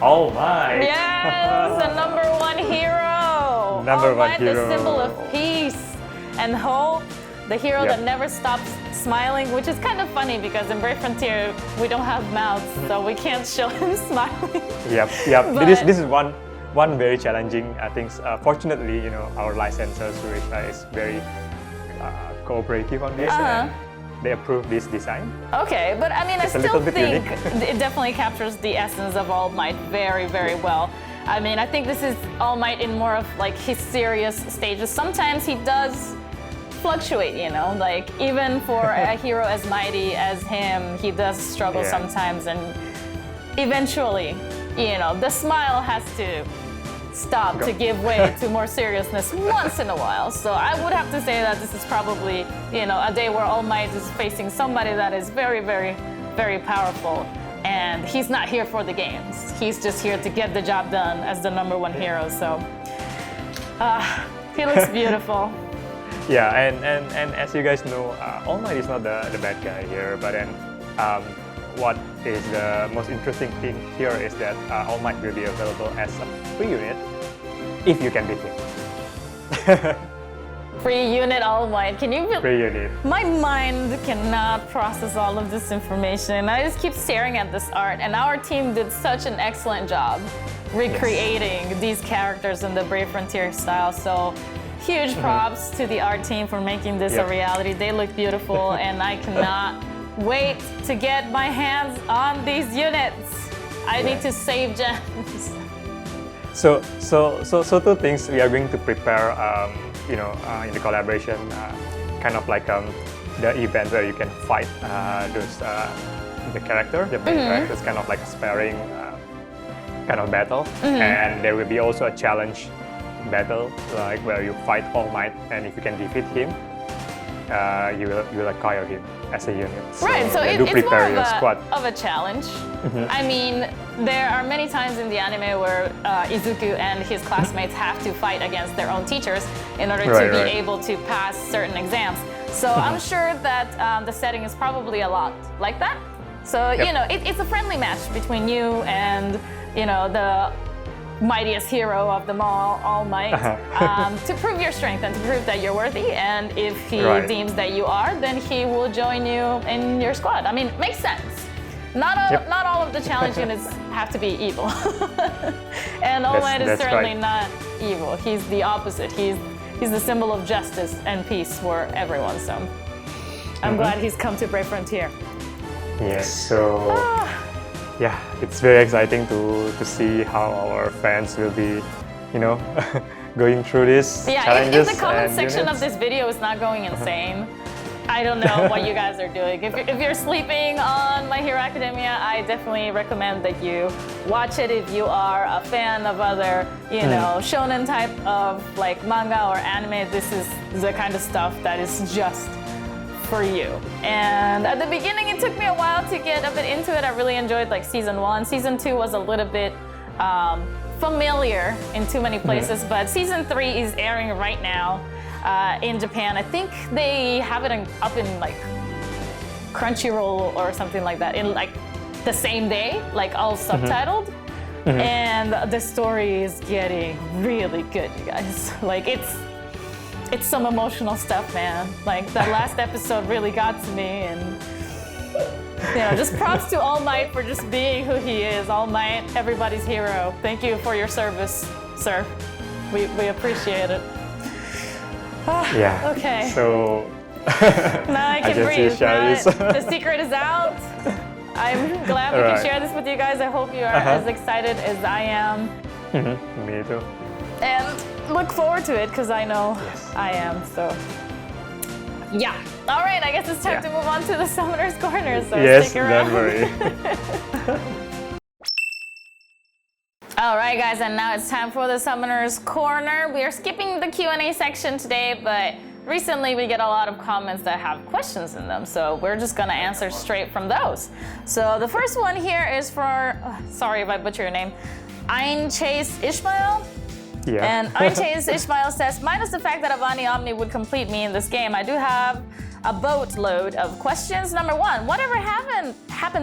All Might. Yes, the #1 hero. #1 hero. The symbol of peace and hope. The hero that never stops smiling, which is kind of funny because in Brave Frontier we don't have mouths, so we can't show him smiling. Yep. This is one very challenging things. Fortunately, our licensor Shueisha is very cooperative on this. And they approve this design. Okay, but I mean, I still think it definitely captures the essence of All Might very, very well. I mean, I think this is All Might in more of like his serious stages. Sometimes he does fluctuate, like even for a hero as mighty as him, he does struggle sometimes, and eventually, the smile has to stop to give way to more seriousness once in a while. So I would have to say that this is probably, a day where All Might is facing somebody that is very, very, very powerful, and he's not here for the games. He's just here to get the job done as the #1 hero. So he looks beautiful. Yeah, and as you guys know, All Might is not the bad guy here, but then what is the most interesting thing here is that All Might will be available as a free unit if you can beat him. Free unit All Might. Can you? Free unit. My mind cannot process all of this information. I just keep staring at this art, and our team did such an excellent job recreating these characters in the Brave Frontier style. So huge props to the art team for making this a reality. They look beautiful, and I cannot wait to get my hands on these units. I need to save gems. So two things we are going to prepare, in the collaboration, kind of like the event where you can fight the character, the main characters, kind of like sparring kind of battle, and there will be also a challenge battle, like where you fight All Might, and if you can defeat him, you will acquire him as a unit. Right, so do it's prepare more your squad. of a challenge. I mean, there are many times in the anime where Izuku and his classmates have to fight against their own teachers in order to be able to pass certain exams. So I'm sure that the setting is probably a lot like that. So, it's a friendly match between you and, the mightiest hero of them all Might, to prove your strength and to prove that you're worthy. And if he deems that you are, then he will join you in your squad. I mean, it makes sense. Not all of the challenge units have to be evil. And All Might is certainly not evil. He's the opposite. He's the symbol of justice and peace for everyone. So I'm glad he's come to Brave Frontier. Yes, so yeah, it's very exciting to see how our fans will be, going through this challenges. If the comment and section units. of this video is not going insane, I don't know what you guys are doing. If you're sleeping on My Hero Academia, I definitely recommend that you watch it. If you are a fan of other, shonen type of like manga or anime, this is the kind of stuff that is just for you. And at the beginning, it took me a while to get a bit into it. I really enjoyed like season 1. Season 2 was a little bit familiar in too many places, but season 3 is airing right now in Japan. I think they have it up in like Crunchyroll or something like that in like the same day, like all subtitled. And the story is getting really good, you guys. Like it's some emotional stuff, man. Like that last episode really got to me, and just props to All Might for just being who he is. All Might, everybody's hero. Thank you for your service, sir. We appreciate it. Yeah. Okay. So now I can breathe. Now the secret is out. I'm glad we can share this with you guys. I hope you are as excited as I am. Me too. And look forward to it because I know I am. So yeah. All right, I guess it's time to move on to the Summoner's Corner. So stick around. Don't worry. All right, guys, and now it's time for the Summoner's Corner. We are skipping the Q&A section today, but recently we get a lot of comments that have questions in them, so we're just gonna answer straight from those. So the first one here is for, sorry if I butcher your name, Ainchase Ishmael. Yeah. And Ainchase Ishmael says, minus the fact that Avani Omni would complete me in this game, I do have a boatload of questions. Number 1, whatever happened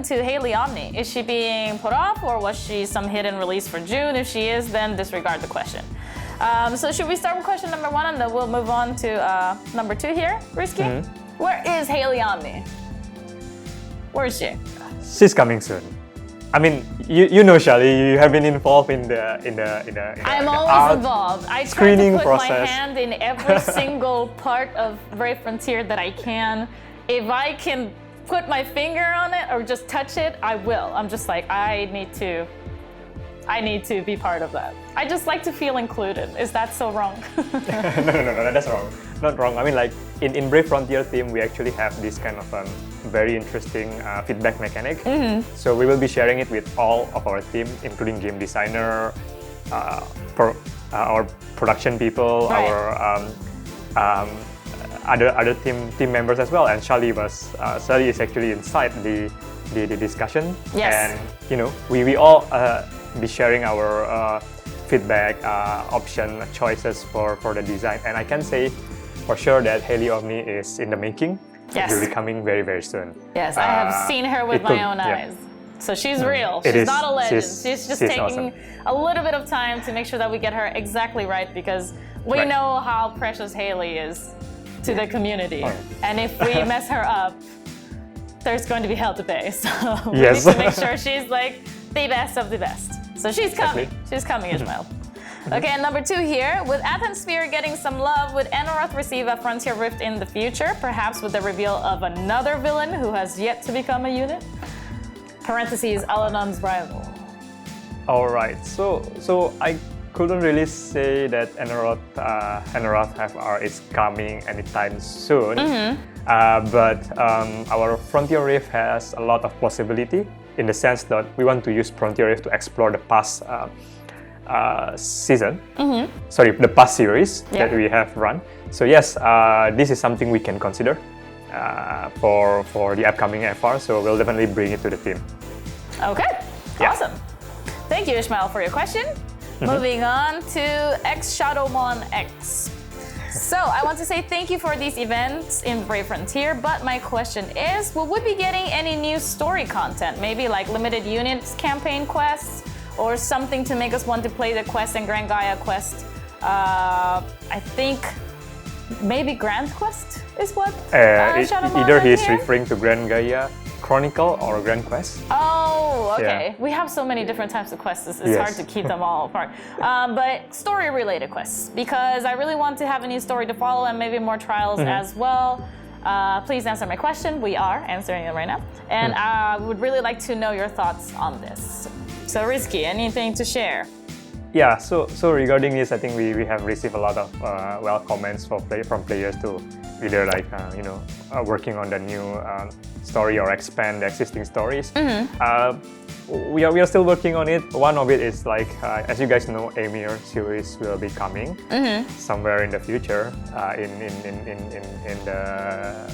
to Haley Omni? Is she being put off, or was she some hidden release for June? If she is, then disregard the question. So should we start with question number 1, and then we'll move on to number 2 here, Risky? Where is Haley Omni? Where is she? She's coming soon. I mean, you know, Shali, you have been involved in the I'm always involved. I try to put process. my hand in every single part of Brave Frontier that I can. If I can put my finger on it or just touch it, I will. I'm just like, I need to be part of that. I just like to feel included. Is that so wrong? No, that's wrong. Not wrong. I mean, like in Brave Frontier team, we actually have this kind of very interesting feedback mechanic. So we will be sharing it with all of our team, including game designer, our production people, our other team members as well. And Shali is actually inside the discussion. Yes. And we all be sharing our feedback, option choices for the design. And I can say for sure that Haley Omni is in the making. Yes. It will be coming very, very soon. Yes, I have seen her with my own eyes. So she's real. She's not a legend. She's just taking awesome. a little bit of time to make sure that we get her exactly right, because we know how precious Haley is to the community. And if we mess her up, there's going to be hell to pay. So we need to make sure she's like the best of the best. So she's coming. She's coming, Ishmael. Okay, and number 2 here. With Athens Sphere getting some love, would Enoroth receive a Frontier Rift in the future? Perhaps with the reveal of another villain who has yet to become a unit? Parentheses, Aladon's rival. All right, so I couldn't really say that Enoroth is coming anytime soon. But our Frontier Rift has a lot of possibility in the sense that we want to use Frontier Rift to explore the past season. Sorry, the past series that we have run. So yes, this is something we can consider for the upcoming FR. So we'll definitely bring it to the team. Okay, awesome. Thank you, Ishmael, for your question. Moving on to XshadowmonX. So I want to say thank you for these events in Brave Frontier, but my question is, will we be getting any new story content? Maybe like limited units campaign quests, or something to make us want to play the quest and Grand Gaia quest? I think maybe Grand Quest is what either he's referring to Grand Gaia Chronicle or Grand Quest. Oh, okay. We have so many different types of quests, it's hard to keep them all apart. But story-related quests, because I really want to have a new story to follow and maybe more trials as well. Please answer my question. We are answering it right now. And I would really like to know your thoughts on this. So Rizky, anything to share? Yeah, so regarding this, I think we have received a lot of comments from players to either like working on the new story or expand the existing stories. We are still working on it. One of it is like, as you guys know, Emir series will be coming somewhere in the future in the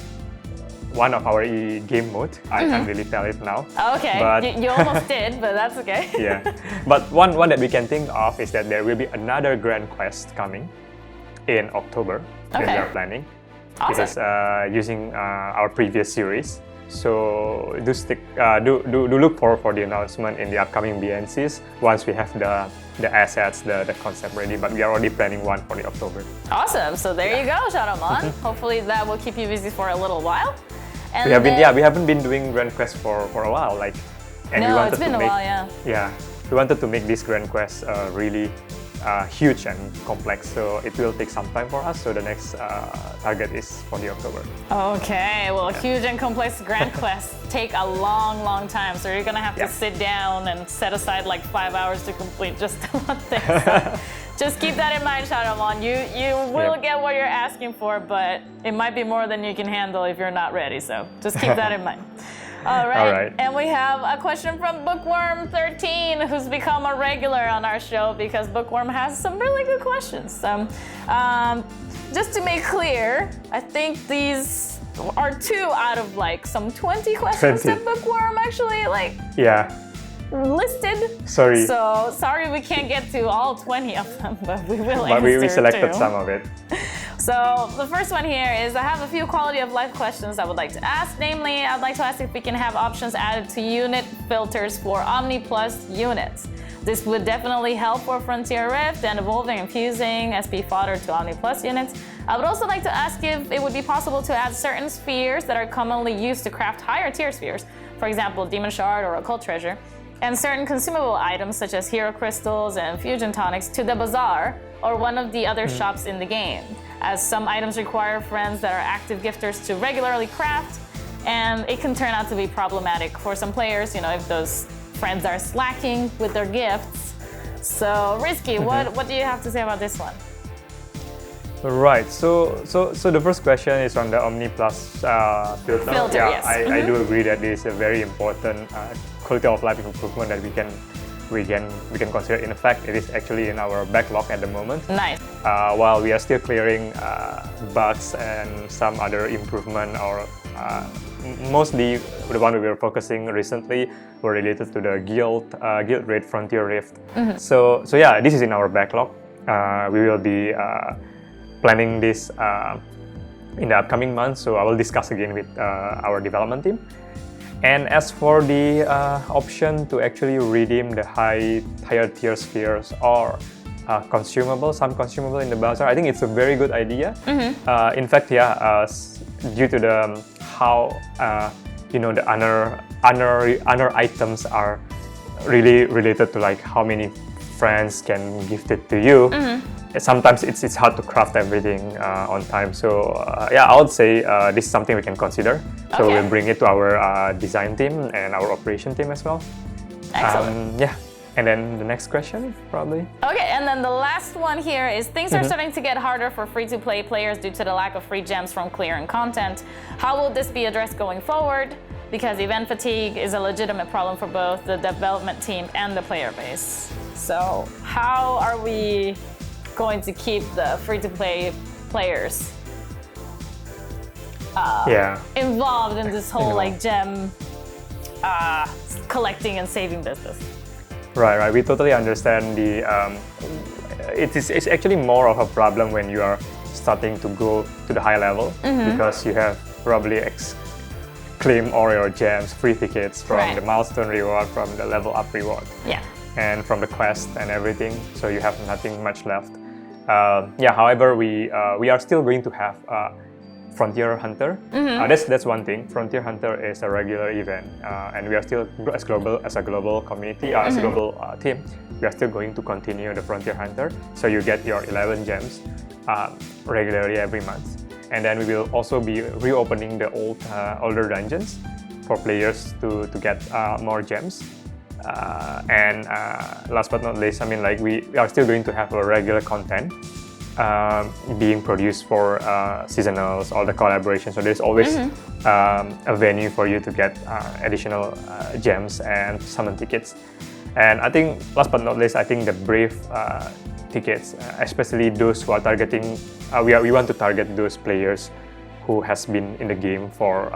one of our game mode. I can't really tell it now. Okay, but you almost did, but that's okay. But one that we can think of is that there will be another Grand Quest coming in October that we are planning. Awesome. It is using our previous series. So do look for the announcement in the upcoming BNCs once we have the assets, the concept ready. But we are already planning one for the October. Awesome. So there you go, Shadowmon. Hopefully that will keep you busy for a little while. And we haven't been doing Grand Quest for a while, we wanted it's been to a make, while, we wanted to make this Grand Quest really huge and complex, so it will take some time for us. So the next target is for the October. Okay, well, huge and complex Grand Quests take a long time, so you're gonna have to sit down and set aside like 5 hours to complete just one thing. So just keep that in mind, Shadowmon. You will get what you're asking for, but it might be more than you can handle if you're not ready. So just keep that in mind. All right. And we have a question from Bookworm13, who's become a regular on our show because Bookworm has some really good questions. Just to make clear, I think these are 2 out of like some 20 questions that Bookworm actually listed. Sorry. So sorry we can't get to all 20 of them, but we will answer. But we selected some of it. So the first one here is, I have a few quality of life questions I would like to ask. Namely, I'd like to ask if we can have options added to unit filters for Omni Plus units. This would definitely help for Frontier Rift and evolving and fusing SP fodder to Omni Plus units. I would also like to ask if it would be possible to add certain spheres that are commonly used to craft higher tier spheres, for example, Demon Shard or Occult Treasure, and certain consumable items such as Hero Crystals and Fusion Tonics to the Bazaar or one of the other shops in the game, as some items require friends that are active gifters to regularly craft, and it can turn out to be problematic for some players, if those friends are slacking with their gifts. So, Rizky, what do you have to say about this one? Right, so the first question is on the Omni Plus filter. Yes. I do agree that this is a very important quality of life improvement that we can consider. In fact, it is actually in our backlog at the moment. Nice. While we are still clearing bugs and some other improvement, or mostly the one we were focusing recently were related to the guild raid Frontier Rift. So yeah, this is in our backlog. We will be planning this in the upcoming months, so I will discuss again with our development team. And as for the option to actually redeem the higher tier spheres or some consumable in the bazaar, I think it's a very good idea. In fact, due to the how the honor items are really related to like how many friends can gift it to you. Sometimes it's hard to craft everything on time. So yeah, I would say this is something we can consider. So we'll bring it to our design team and our operation team as well. Excellent. Yeah. And then the next question, probably. Okay, and then the last one here is things are starting to get harder for free-to-play players due to the lack of free gems from clearing content. How will this be addressed going forward? Because event fatigue is a legitimate problem for both the development team and the player base. So how are we going to keep the free-to-play players involved in this whole like gem collecting and saving business? Right. We totally understand the. It's actually more of a problem when you are starting to go to the high level because you have probably claim all your gems, free tickets from the milestone reward, from the level up reward, and from the quest and everything. So you have nothing much left. However, we are still going to have Frontier Hunter. That's one thing. Frontier Hunter is a regular event, and we are still as a global community, as a global team. We are still going to continue the Frontier Hunter. So you get your 11 gems regularly every month, and then we will also be reopening the older dungeons for players to get more gems. And last but not least, I mean, like we are still going to have a regular content being produced for seasonals, all the collaborations. So there's always a venue for you to get additional gems and summon tickets. And I think last but not least, I think the Brave tickets, especially those who are targeting, we want to target those players who has been in the game for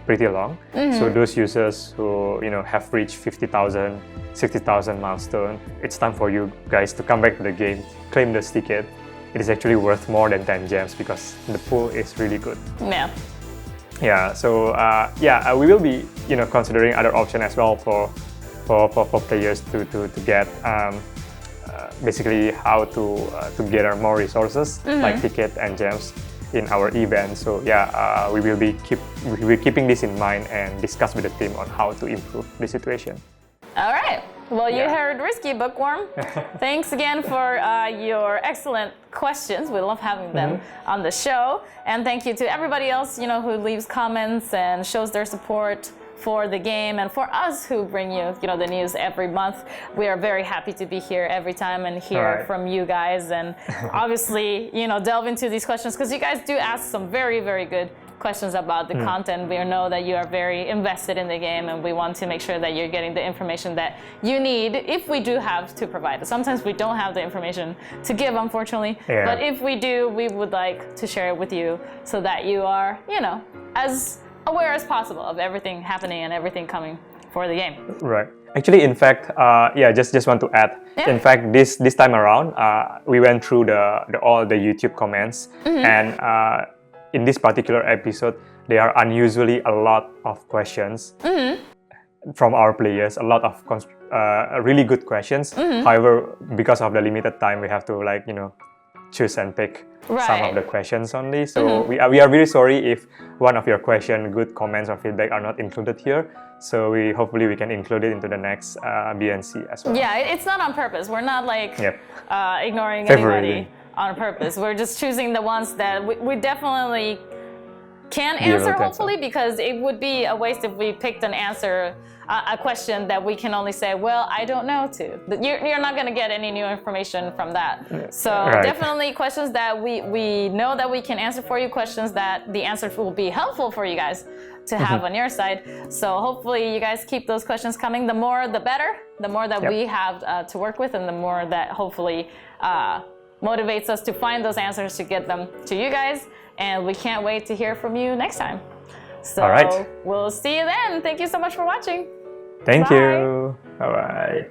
pretty long. So those users who have reached 50,000, 60,000 milestone, it's time for you guys to come back to the game, claim this ticket. It is actually worth more than 10 gems because the pool is really good. Yeah. So we will be considering other options as well for players to get basically how to gather more resources like ticket and gems in our event. So we will be keeping this in mind and discuss with the team on how to improve the situation. All right. Well, you heard Risky Bookworm. Thanks again for your excellent questions. We love having them on the show. And thank you to everybody else, who leaves comments and shows their support for the game, and for us who bring you, the news every month. We are very happy to be here every time and hear from you guys, and obviously, delve into these questions because you guys do ask some very, very good questions about the content. We know that you are very invested in the game, and we want to make sure that you're getting the information that you need if we do have to provide it. Sometimes we don't have the information to give, unfortunately, but if we do, we would like to share it with you so that you are, as aware as possible of everything happening and everything coming for the game. Right. Actually, in fact, just want to add. In fact, this time around, we went through all the YouTube comments, and in this particular episode, there are unusually a lot of questions from our players. A lot of really good questions. However, because of the limited time, we have to choose and pick some of the questions only. So we are very sorry if one of your good comments or feedback are not included here. So hopefully we can include it into the next BNC as well. Yeah, it's not on purpose. We're not ignoring anybody on purpose. We're just choosing the ones that we definitely can answer, hopefully, because it would be a waste if we picked an answer, a question that we can only say, well, I don't know to. You're not going to get any new information from that. So definitely questions that we know that we can answer for you, questions that the answers will be helpful for you guys to have on your side. So hopefully you guys keep those questions coming. The more, the better. The more that we have to work with, and the more that hopefully motivates us to find those answers to get them to you guys. And we can't wait to hear from you next time. So we'll see you then. Thank you so much for watching. Thank you. Bye-bye.